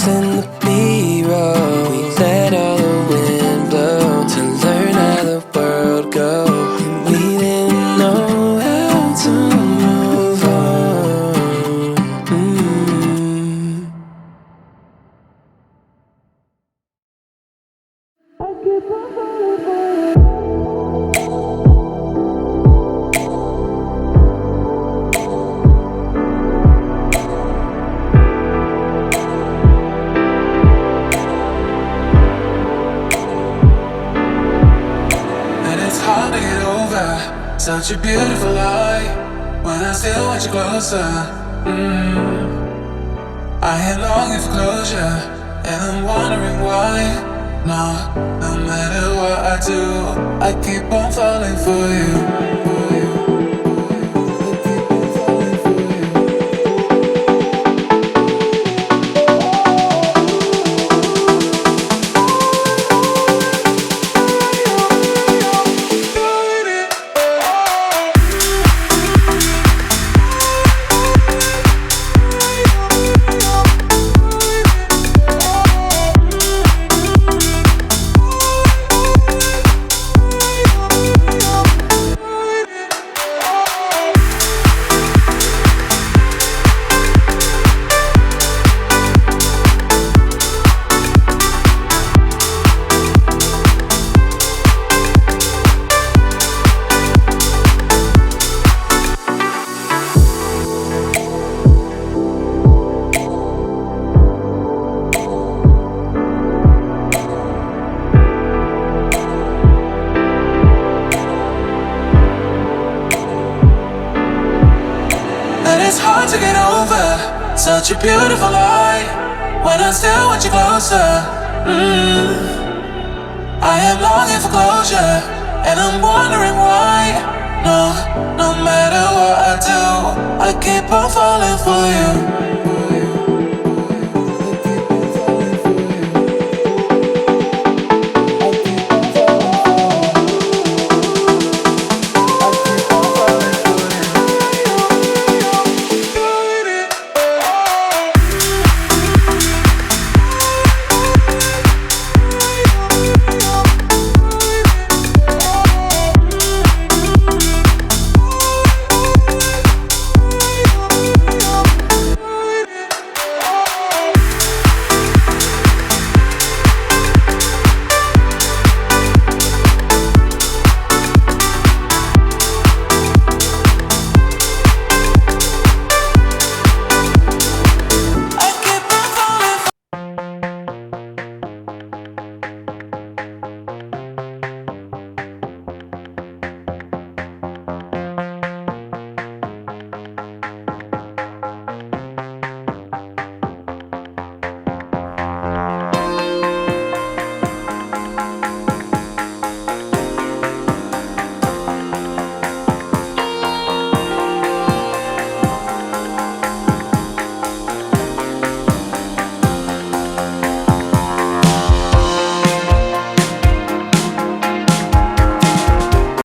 in the B-roll. We let all the wind blow to learn how the world goes. And we didn't know how to move on. I keep on falling for you. Such a beautiful lie. When I still want you closer, I am longing for closure, and I'm wondering why. No matter what I do, I keep on falling for you. It's hard to get over such a beautiful lie. When I still want you closer, I am longing for closure, and I'm wondering why. No matter what I do, I keep on falling for you.